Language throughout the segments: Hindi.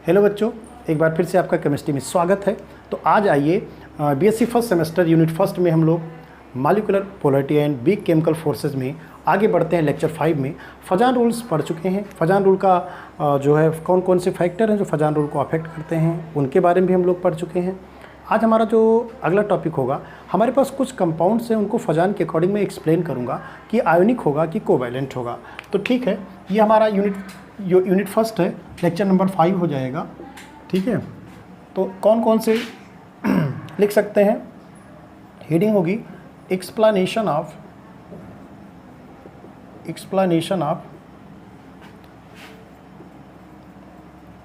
हेलो बच्चों, एक बार फिर से आपका केमिस्ट्री में स्वागत है। तो आज आइए BSc first semester unit first में हम लोग molecular polarity and weak chemical forces में आगे बढ़ते हैं। लेक्चर 5 में फजान रूल्स पढ़ चुके हैं। फजान रूल का जो है कौन कौन से फैक्टर हैं जो फजान रूल को अफेक्ट करते हैं उनके बारे में भी हम लोग पढ़ चुके हैं। आज हमारा जो अगला टॉपिक होगा, हमारे पास कुछ कंपाउंड्स हैं, उनको फजान के अकॉर्डिंग मैं एक्सप्लेन करूँगा कि आयोनिक होगा कि कोवैलेंट होगा। तो ठीक है, ये हमारा यूनिट फर्स्ट है, लेक्चर नंबर 5 हो जाएगा। ठीक है, तो कौन कौन से लिख सकते हैं। हेडिंग होगी एक्सप्लेनेशन ऑफ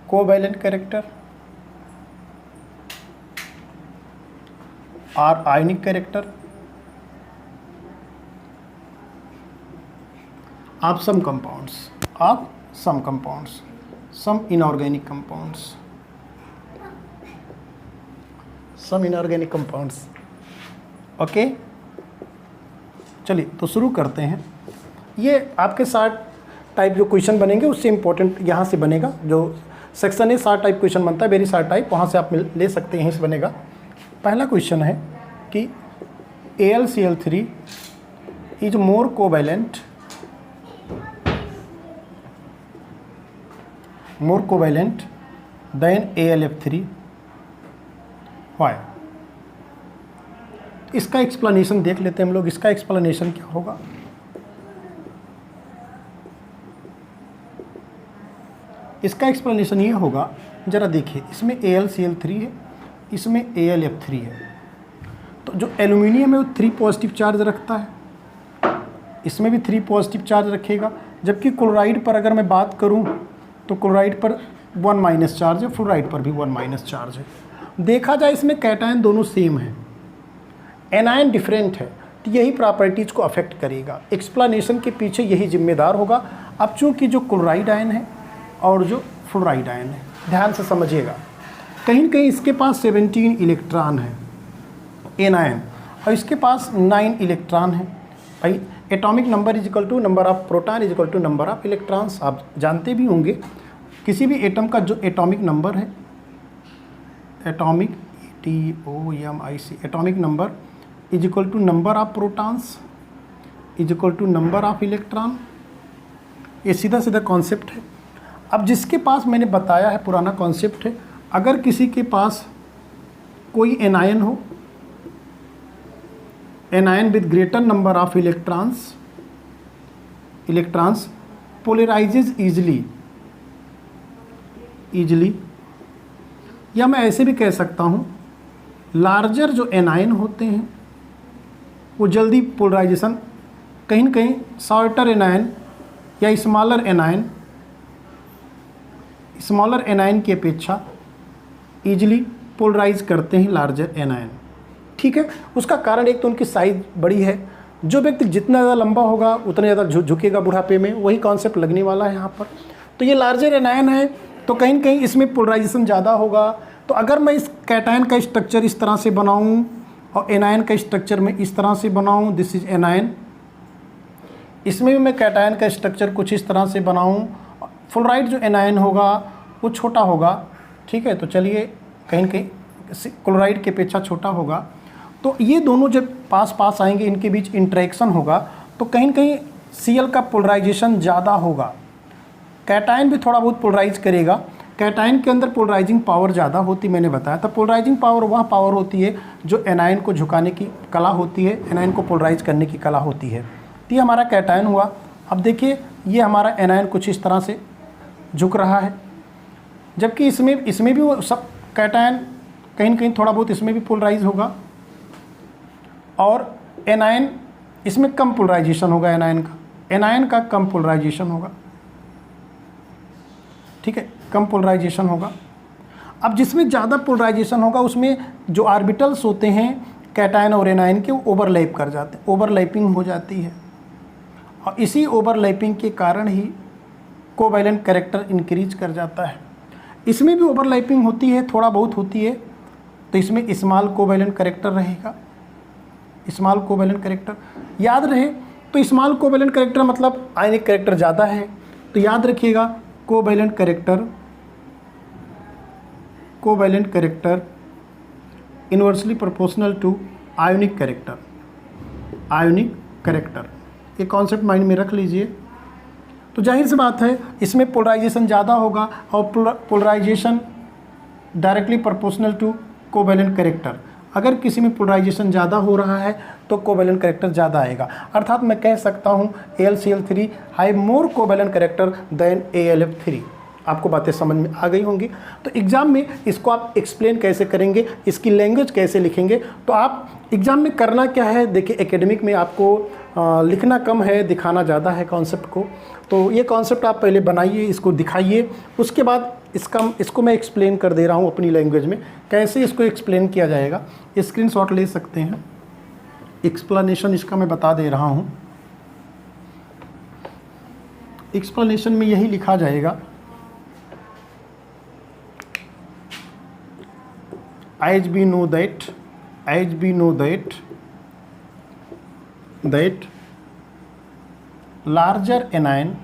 कोवैलेंट कैरेक्टर और आयनिक character of some compounds, some inorganic compounds, okay. चलिए तो शुरू करते हैं। ये आपके 60 टाइप जो क्वेश्चन बनेंगे उससे इम्पोर्टेंट यहाँ से बनेगा। जो सेक्शन है 60 टाइप क्वेश्चन बनता है, वेरी 60 टाइप, वहाँ से आप ले सकते हैं, यहीं से बनेगा। पहला क्वेश्चन है कि AlCl3 is more covalent than AlF3, why. इसका एक्सप्लेनेशन देख लेते हैं हम लोग। इसका एक्सप्लेनेशन क्या होगा। इसका एक्सप्लेनेशन ये होगा, ज़रा देखिए, इसमें AlCl3 है, इसमें AlF3 है। तो जो एल्यूमिनियम है वो 3 पॉजिटिव चार्ज रखता है, इसमें भी 3 पॉजिटिव चार्ज रखेगा। जबकि क्लोराइड पर अगर मैं बात करूं तो क्लोराइड पर 1 माइनस चार्ज है, फ्लोराइड पर भी 1 माइनस चार्ज है। देखा जाए इसमें कैटायन दोनों सेम है, एनायन डिफरेंट है, तो यही प्रॉपर्टीज़ को अफेक्ट करेगा। एक्सप्लेनेशन के पीछे यही जिम्मेदार होगा। अब चूँकि जो क्लोराइड आयन है और जो फ्लोराइड आयन है, ध्यान से समझिएगा, कहीं न कहीं इसके पास 17 इलेक्ट्रॉन है एनायन, और इसके पास 9 इलेक्ट्रॉन है। भाई atomic number is equal to number of proton is equal to number of electrons, आप जानते भी होंगे। किसी भी एटम का जो एटॉमिक नंबर है, atomic ATOMIC, atomic number is equal to number of protons is equal to number of electron. ये सीधा सीधा कॉन्सेप्ट है। अब जिसके पास मैंने बताया है, पुराना कॉन्सेप्ट है, अगर किसी के पास कोई एनायन हो, anion with greater number of electrons polarizes easily, या मैं ऐसे भी कह सकता हूँ, लार्जर जो एनायन होते हैं वो जल्दी पोलराइजेशन, कहीं न कहीं शॉर्टर एनायन या स्मॉलर एनायन की अपेक्षा ईजिली पोलराइज करते हैं लार्जर एनायन। ठीक है, उसका कारण एक तो उनकी साइज बड़ी है। जो व्यक्ति जितना ज़्यादा लंबा होगा उतना ज़्यादा झुकेगा बुढ़ापे में, वही कॉन्सेप्ट लगने वाला है यहाँ पर। तो ये लार्जर एनायन है, तो कहीं न कहीं इसमें पोलराइजेशन ज़्यादा होगा। तो अगर मैं इस कैटायन का स्ट्रक्चर इस तरह से बनाऊँ और एनायन का स्ट्रक्चर मैं इस तरह से बनाऊँ, दिस इज एनायन, इसमें भी मैं कैटायन का स्ट्रक्चर कुछ इस तरह से बनाऊँ, फ्लोराइड जो एनायन होगा वो छोटा होगा। ठीक है, तो चलिए, कहीं न कहीं क्लोराइड की अपेक्षा छोटा होगा। तो ये दोनों जब पास पास आएंगे, इनके बीच इंटरेक्शन होगा, तो कहीं न कहीं Cl का पोलराइजेशन ज़्यादा होगा। कैटायन भी थोड़ा बहुत पोलराइज करेगा। कैटायन के अंदर पोलराइजिंग पावर ज़्यादा होती, मैंने बताया था। पोलराइजिंग पावर वह पावर होती है जो एनायन को झुकाने की कला होती है, एनायन को पोलराइज करने की कला होती है। तो ये हमारा कैटायन हुआ। अब देखिए, ये हमारा एनायन कुछ इस तरह से झुक रहा है, जबकि इसमें भी वो सब कैटायन कहीं न कहीं थोड़ा बहुत इसमें भी पोलराइज होगा, और एनायन इसमें कम पोलराइजेशन होगा। एनायन का कम पोलराइजेशन होगा। ठीक है, कम पोलराइजेशन होगा। अब जिसमें ज़्यादा पोलराइजेशन होगा उसमें जो ऑर्बिटल्स होते हैं कैटायन और एनायन के, वो ओवरलैप कर जाते हैं, ओवरलैपिंग हो जाती है, और इसी ओवरलैपिंग के कारण ही कोवैलेंट कैरेक्टर इंक्रीज कर जाता है। इसमें भी ओवरलैपिंग होती है, थोड़ा बहुत होती है, तो इसमें स्मॉल कोवैलेंट कैरेक्टर रहेगा। स्मॉल कोवैलेंट कैरेक्टर याद रहे तो स्मॉल कोवैलेंट कैरेक्टर मतलब आयनिक कैरेक्टर ज़्यादा है, तो याद रखिएगा covalent character covalent character inversely proportional to ionic character. Ionic character, ये कॉन्सेप्ट माइंड में रख लीजिए। तो जाहिर सी बात है इसमें पोलराइजेशन ज़्यादा होगा और polarisation directly proportional to covalent character. अगर किसी में पोलराइजेशन ज़्यादा हो रहा है तो कोवैलेंट कैरेक्टर ज़्यादा आएगा। अर्थात मैं कह सकता हूँ AlCl3 have more covalent character than AlF3। आपको बातें समझ में आ गई होंगी। तो एग्ज़ाम में इसको आप एक्सप्लेन कैसे करेंगे, इसकी लैंग्वेज कैसे लिखेंगे, तो आप एग्ज़ाम में करना क्या है, देखिए एकेडमिक में आपको लिखना कम है, दिखाना ज़्यादा है कॉन्सेप्ट को। तो ये कॉन्सेप्ट आप पहले बनाइए, इसको दिखाइए, उसके बाद इसको मैं एक्सप्लेन कर दे रहा हूँ अपनी लैंग्वेज में, कैसे इसको एक्सप्लेन किया जाएगा। स्क्रीनशॉट ले सकते हैं, एक्सप्लेनेशन इसका मैं बता दे रहा हूँ। एक्सप्लेनेशन में यही लिखा जाएगा, as we know that larger anion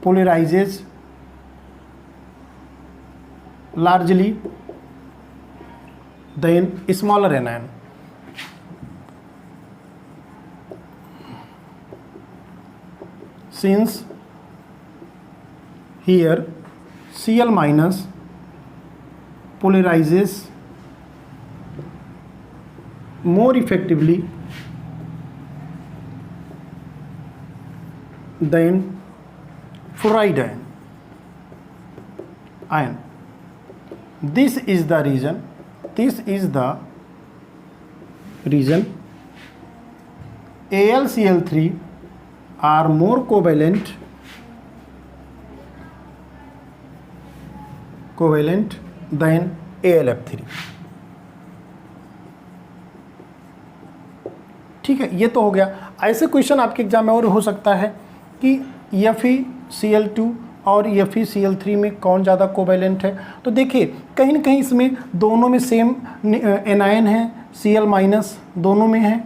polarizes largely than smaller anion. Since here Cl minus polarizes more effectively than fluoride ion. This is the reason AlCl3 are more covalent than AlF3। ठीक है, ये तो हो गया। ऐसे क्वेश्चन आपके एग्जाम में और हो सकता है कि FeCl2 और FeCl3 में कौन ज़्यादा कोवैलेंट है। तो देखिए कहीं ना कहीं इसमें दोनों में सेम एनायन है, Cl माइनस दोनों में है,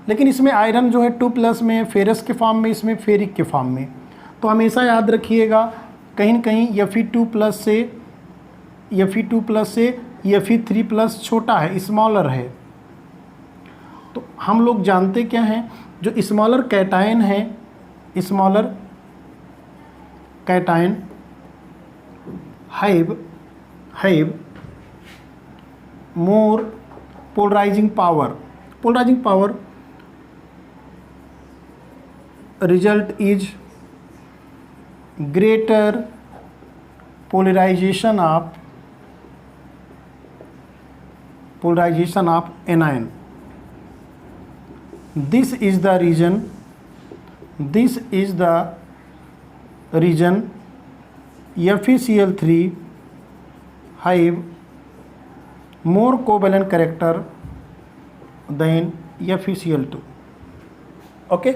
लेकिन इसमें आयरन जो है 2+ में, फेरस के फॉर्म में, इसमें फेरिक के फॉर्म में। तो हमेशा याद रखिएगा कहीं ना कहीं Fe2+ से Fe3+ छोटा है, स्मॉलर है। तो हम लोग जानते क्या हैं, जो स्मॉलर कैटायन है, smaller cation have more polarising power result is greater polarization of anion. This is the reason FeCl3 have more covalent character than FeCl2। Okay,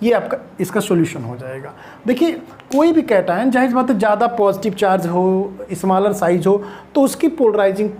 ये आपका इसका सॉल्यूशन हो जाएगा। देखिए कोई भी कैटायन जाहिर बात है ज़्यादा पॉजिटिव चार्ज हो, स्मॉलर साइज हो, तो उसकी पोलराइजिंग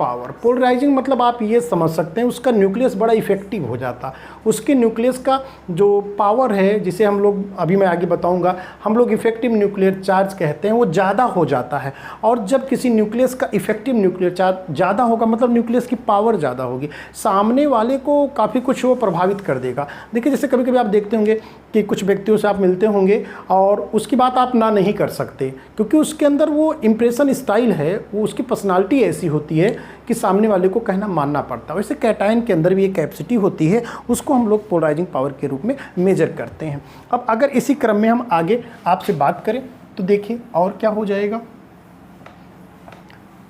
मतलब आप ये समझ सकते हैं उसका न्यूक्लियस बड़ा इफेक्टिव हो जाता। उसके न्यूक्लियस का जो पावर है, जिसे हम लोग अभी मैं आगे बताऊंगा, हम लोग इफेक्टिव न्यूक्लियर चार्ज कहते हैं, वो ज़्यादा हो जाता है। और जब किसी न्यूक्लियस का इफेक्टिव न्यूक्लियर चार्ज ज़्यादा होगा मतलब न्यूक्लियस की पावर ज़्यादा होगी, सामने वाले को काफ़ी कुछ वो प्रभावित कर देगा। देखिए जैसे कभी कभी आप देखते होंगे कि कुछ व्यक्तियों से आप मिलते होंगे और उसकी बात आप ना नहीं कर सकते, क्योंकि उसके अंदर वो इम्प्रेशन स्टाइल है, वो उसकी पर्सनालिटी ऐसी होती है कि सामने वाले को कहना मानना पड़ता है। वैसे कैटायन के अंदर भी एक कैपेसिटी होती है, उसको हम लोग पोलराइजिंग पावर के रूप में मेजर करते हैं। अब अगर इसी क्रम में हम आगे आपसे बात करें तो देखिए और क्या हो जाएगा।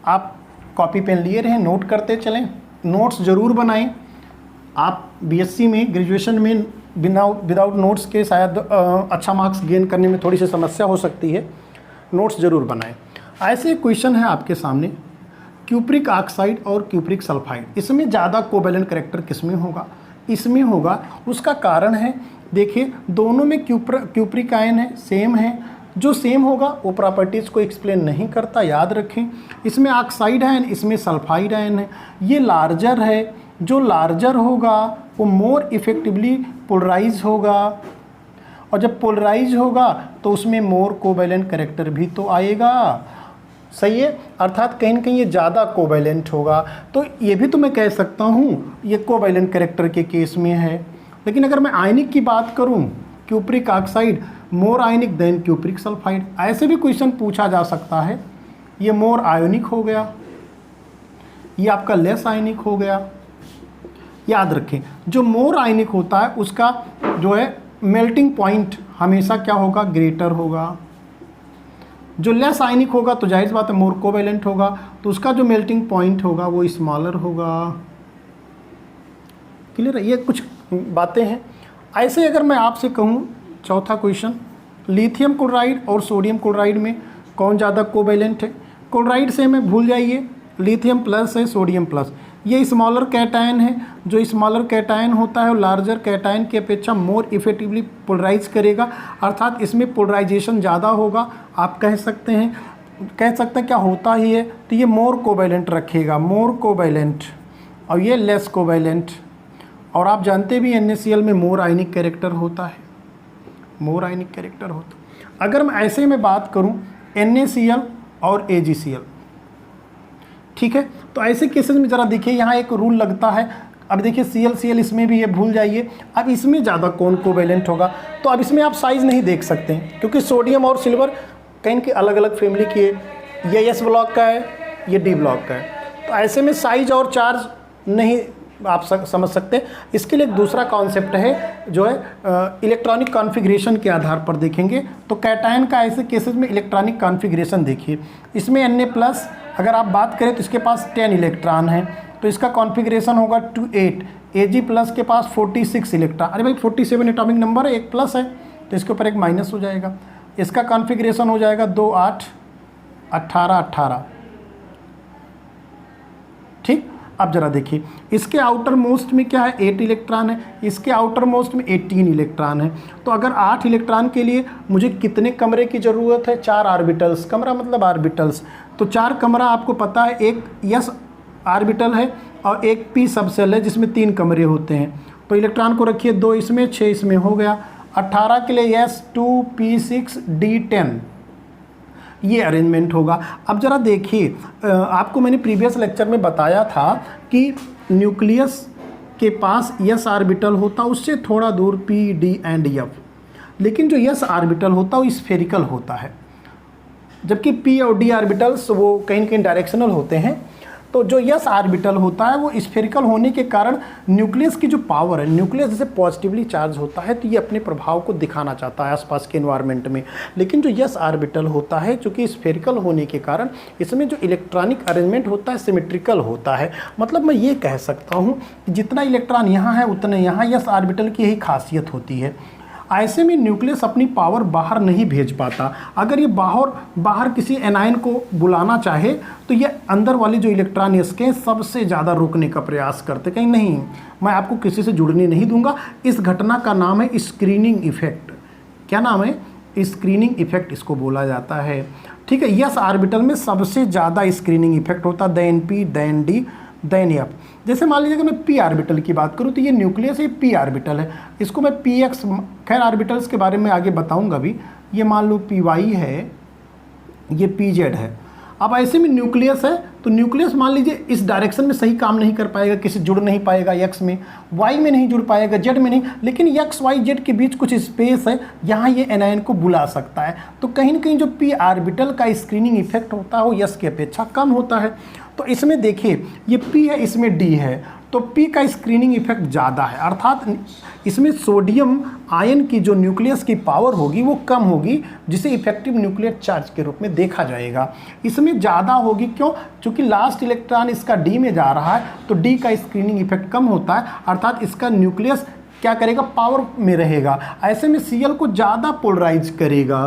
आप कॉपी पेन लिए रहें, नोट करते चलें, नोट्स ज़रूर बनाएं। आप बीएससी में, ग्रेजुएशन में विदाउट नोट्स के शायद अच्छा मार्क्स गेन करने में थोड़ी सी समस्या हो सकती है, नोट्स ज़रूर बनाएं। ऐसे क्वेश्चन है आपके सामने, क्यूप्रिक ऑक्साइड और क्यूप्रिक सल्फाइड, इसमें ज़्यादा कोवैलेंट कैरेक्टर किसमें होगा? इसमें होगा। उसका कारण है, देखिए दोनों में क्यूप्रिक आयन है, सेम है। जो सेम होगा वो प्रॉपर्टीज़ को एक्सप्लेन नहीं करता, याद रखें। इसमें ऑक्साइड आयन, इसमें सल्फाइड आयन है। ये लार्जर है, जो लार्जर होगा वो मोर इफेक्टिवली पोलराइज होगा, और जब पोलराइज होगा तो उसमें मोर कोवैलेंट कैरेक्टर भी तो आएगा। सही है, अर्थात कहीं न कहीं ये ज़्यादा कोवैलेंट होगा। तो ये भी तो मैं कह सकता हूँ ये कोवैलेंट कैरेक्टर के केस में है। लेकिन अगर मैं आयनिक की बात करूँ, क्यूप्रिक ऑक्साइड मोर आयनिक देन क्यूप्रिक सल्फाइड, ऐसे भी क्वेश्चन पूछा जा सकता है। ये मोर आयोनिक हो गया, ये आपका लेस आयनिक हो गया। याद रखें, जो मोर आयनिक होता है उसका जो है मेल्टिंग पॉइंट हमेशा क्या होगा, ग्रेटर होगा। जो लेस आयनिक होगा तो जाहिर सी बात है मोर कोवैलेंट होगा, तो उसका जो मेल्टिंग पॉइंट होगा वो स्मॉलर होगा। क्लियर है, ये कुछ बातें हैं। ऐसे अगर मैं आपसे कहूँ, चौथा क्वेश्चन, लिथियम क्लोराइड और सोडियम क्लोराइड में कौन ज़्यादा कोवैलेंट है? क्लोराइड से हमें भूल जाइए, लिथियम प्लस है, सोडियम प्लस। ये स्मॉलर कैटायन है, जो स्मॉलर कैटायन होता है वो लार्जर कैटायन की अपेक्षा मोर इफेक्टिवली पोलराइज करेगा, अर्थात इसमें पोलराइजेशन ज़्यादा होगा। आप कह सकते हैं क्या होता ही है, तो ये मोर कोवैलेंट रखेगा, मोर कोवैलेंट, और ये लेस कोवैलेंट। और आप जानते भी NaCl में मोर आयनिक कैरेक्टर होता है, मोर आयनिक कैरेक्टर होता। अगर मैं ऐसे में बात करूं NaCl और AgCl, ठीक है, तो ऐसे केसेस में ज़रा देखिए यहाँ एक रूल लगता है। अब देखिए ClCl इसमें भी ये भूल जाइए। अब इसमें ज़्यादा कौन कोवैलेंट होगा, तो अब इसमें आप साइज़ नहीं देख सकते क्योंकि सोडियम और सिल्वर कहीं के अलग अलग फैमिली की है। ये S ब्लॉक का है, ये D ब्लॉक का है, तो ऐसे में साइज और चार्ज नहीं आप समझ सकते। इसके लिए एक दूसरा कॉन्सेप्ट है जो है इलेक्ट्रॉनिक कॉन्फ़िगरेशन के आधार पर देखेंगे। तो कैटायन का ऐसे केसेस में इलेक्ट्रॉनिक कॉन्फ़िगरेशन देखिए, इसमें Na+ अगर आप बात करें तो इसके पास 10 इलेक्ट्रॉन है, तो इसका कॉन्फ़िगरेशन होगा 2-8। Ag+ के पास 46 इलेक्ट्रॉन, अरे भाई 47 एटॉमिक नंबर है, एक प्लस है तो इसके ऊपर एक माइनस हो जाएगा। इसका कॉन्फ़िगरेशन हो जाएगा 2-8 18 ठीक। अब जरा देखिए, इसके आउटर मोस्ट में क्या है, 8 इलेक्ट्रॉन है, इसके आउटर मोस्ट में 18 इलेक्ट्रॉन है। तो अगर 8 इलेक्ट्रॉन के लिए मुझे कितने कमरे की ज़रूरत है, 4 ऑर्बिटल्स। कमरा मतलब ऑर्बिटल्स, तो 4 कमरा आपको पता है, एक s ऑर्बिटल है और एक p सबसेल है जिसमें 3 कमरे होते हैं। तो इलेक्ट्रॉन को रखिए 2 इसमें, 6 इसमें, हो गया 18 के लिए s2 p6 d10, ये अरेंजमेंट होगा। अब ज़रा देखिए, आपको मैंने प्रीवियस लेक्चर में बताया था कि न्यूक्लियस के पास s ऑर्बिटल होता, उससे थोड़ा दूर p, d एंड f, लेकिन जो s ऑर्बिटल होता वो स्फेरिकल होता है, जबकि p और d ऑर्बिटल्स वो कहीं न कहीं डायरेक्शनल होते हैं। तो जो s ऑर्बिटल होता है वो स्फेरिकल होने के कारण न्यूक्लियस की जो पावर है, न्यूक्लियस जैसे पॉजिटिवली चार्ज होता है तो ये अपने प्रभाव को दिखाना चाहता है आसपास के एनवायरनमेंट में। लेकिन जो s ऑर्बिटल होता है, चूँकि स्फेरिकल होने के कारण इसमें जो इलेक्ट्रॉनिक अरेंजमेंट होता है सिमेट्रिकल होता है। मतलब मैं ये कह सकता हूँ कि जितना इलेक्ट्रॉन यहाँ है उतने यहाँ, s ऑर्बिटल की यही खासियत होती है। ऐसे में न्यूक्लियस अपनी पावर बाहर नहीं भेज पाता। अगर ये बाहर किसी एनायन को बुलाना चाहे तो ये अंदर वाले जो इलेक्ट्रॉन इसके सबसे ज़्यादा रोकने का प्रयास करते, कहीं नहीं, मैं आपको किसी से जुड़ने नहीं दूंगा। इस घटना का नाम है स्क्रीनिंग इफेक्ट। क्या नाम है? स्क्रीनिंग इफेक्ट इसको बोला जाता है, ठीक है। यस ऑर्बिटल में सबसे ज़्यादा स्क्रीनिंग इफेक्ट होता है, then p, then d, then f। जैसे मान लीजिए कि मैं p ऑर्बिटल की बात करूँ तो ये न्यूक्लियस है, p ऑर्बिटल है, इसको मैं px, खैर ऑर्बिटल्स के बारे में आगे बताऊंगा भी। ये मान लो py है, ये pz है। अब ऐसे में न्यूक्लियस है तो न्यूक्लियस मान लीजिए इस डायरेक्शन में सही काम नहीं कर पाएगा, किसी जुड़ नहीं पाएगा, x में, y में नहीं जुड़ पाएगा, z में नहीं, लेकिन x, y, z के बीच कुछ स्पेस है, यहाँ ये एनायन को बुला सकता है। तो कहीं ना कहीं जो p ऑर्बिटल का स्क्रीनिंग इफेक्ट होता है वो s की अपेक्षा कम होता है। तो इसमें देखिए ये p है, इसमें d है, तो p का स्क्रीनिंग इफेक्ट ज़्यादा है, अर्थात इसमें सोडियम आयन की जो न्यूक्लियस की पावर होगी वो कम होगी, जिसे इफेक्टिव न्यूक्लियर चार्ज के रूप में देखा जाएगा। इसमें ज़्यादा होगी, क्यों? क्योंकि लास्ट इलेक्ट्रॉन इसका d में जा रहा है, तो d का स्क्रीनिंग इफेक्ट कम होता है, अर्थात इसका न्यूक्लियस क्या करेगा, पावर में रहेगा। ऐसे में Cl को ज़्यादा पोलराइज करेगा,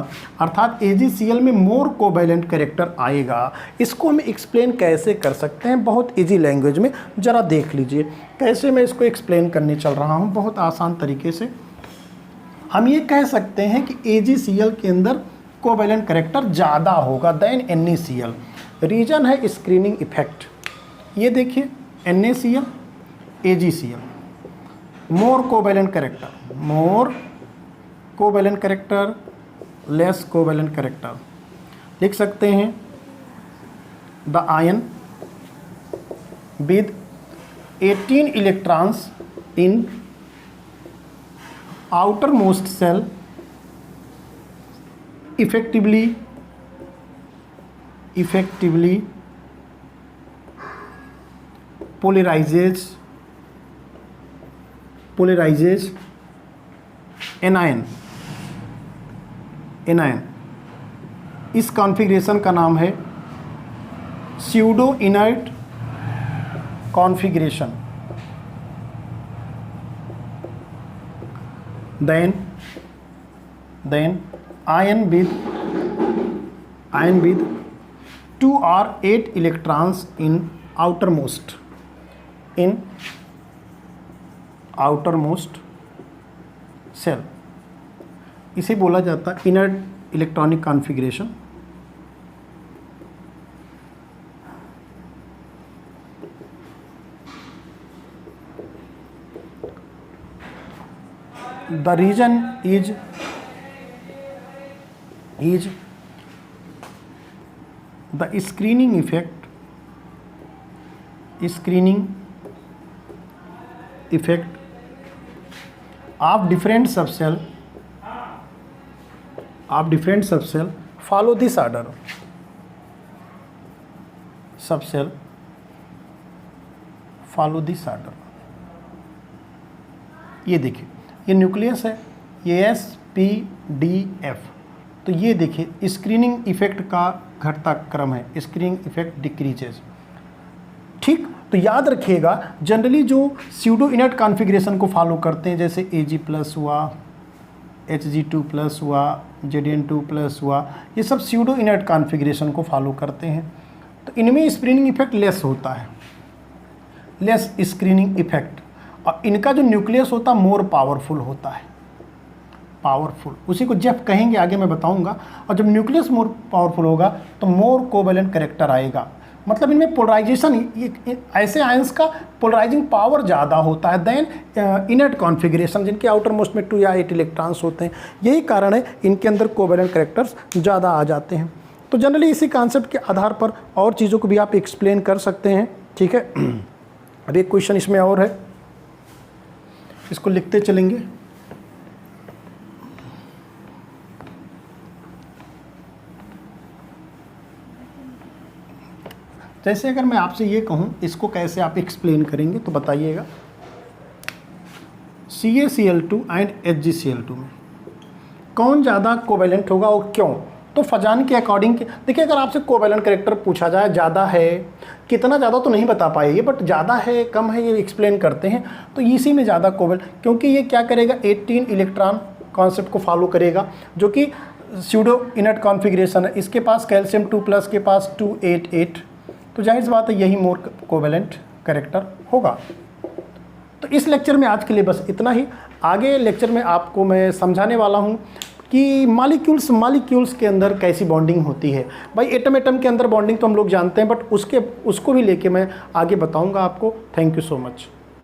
अर्थात AgCl में मोर कोवैलेंट कैरेक्टर आएगा। इसको हम एक्सप्लेन कैसे कर सकते हैं, बहुत इजी लैंग्वेज में, ज़रा देख लीजिए कैसे मैं इसको एक्सप्लेन करने चल रहा हूँ, बहुत आसान तरीके से। हम ये कह सकते हैं कि AgCl के अंदर कोवैलेंट कैरेक्टर ज़्यादा होगा देन NaCl। रीजन है स्क्रीनिंग इफेक्ट। ये देखिए NaCl, AgCl, more covalent character, more covalent character, less covalent character, लिख सकते हैं the ion with 18 electrons in outermost cell effectively polarizes anion। इस कॉन्फ़िगरेशन का नाम है pseudo inert configuration। then ion with 2 or 8 electrons in outermost cell, इसे बोला जाता है inert electronic configuration. The reason is the screening effect of different subcell follow this order। subcell follow this order। ये देखिए, ये न्यूक्लियस है, ये SPDF। तो ये देखिए स्क्रीनिंग इफेक्ट का घटता क्रम है, स्क्रीनिंग इफेक्ट डिक्रीजेज। ठीक, तो याद रखिएगा जनरली जो स्यूडो इनर्ट कॉन्फ़िगरेशन को फॉलो करते हैं, जैसे Ag+ हुआ, Hg2+ हुआ, Zn2+ हुआ, ये सब स्यूडो इनर्ट कॉन्फ़िगरेशन को फॉलो करते हैं। तो इनमें स्क्रीनिंग इफेक्ट लेस होता है, लेस स्क्रीनिंग इफेक्ट, और इनका जो न्यूक्लियस होता है मोर पावरफुल होता है, पावरफुल। उसी को जब कहेंगे आगे मैं बताऊंगा। और जब न्यूक्लियस मोर पावरफुल होगा तो मोर कोवेलेंट कैरेक्टर आएगा, मतलब इनमें पोलराइजेशन, ऐसे आयंस का पोलराइजिंग पावर ज़्यादा होता है देन इनर्ट कॉन्फ़िगरेशन, जिनके आउटर मोस्ट में 2 या 8 इलेक्ट्रॉन्स होते हैं। यही कारण है इनके अंदर कोवेलेंट कैरेक्टर्स ज़्यादा आ जाते हैं। तो जनरली इसी कॉन्सेप्ट के आधार पर और चीज़ों को भी आप एक्सप्लेन कर सकते हैं। ठीक है, अब एक क्वेश्चन इसमें और है, इसको लिखते चलेंगे। जैसे अगर मैं आपसे ये कहूँ इसको कैसे आप एक्सप्लेन करेंगे तो बताइएगा। CaCl2 एंड HgCl2 में कौन ज़्यादा कोवेलेंट होगा और क्यों? तो फजान के अकॉर्डिंग देखिए, अगर आपसे कोवेलेंट कैरेक्टर पूछा जाए, ज़्यादा है, कितना ज़्यादा तो नहीं बता पाएंगे, बट ज़्यादा है कम है ये एक्सप्लेन करते हैं। तो इसी में ज़्यादा कोवेलेंट, क्योंकि ये क्या करेगा 18 इलेक्ट्रॉन कॉन्सेप्ट को फॉलो करेगा, जो कि स्यूडो इनर्ट कॉन्फ़िगरेशन है। इसके पास कैल्शियम 2+ के पास 2 8 8, तो जाहिर सी बात है यही मोर कोवेलेंट कैरेक्टर होगा। तो इस लेक्चर में आज के लिए बस इतना ही। आगे लेक्चर में आपको मैं समझाने वाला हूँ कि मालिक्यूल्स के अंदर कैसी बॉन्डिंग होती है। भाई एटम के अंदर बॉन्डिंग तो हम लोग जानते हैं, बट उसको भी लेके मैं आगे बताऊँगा आपको। Thank you so much.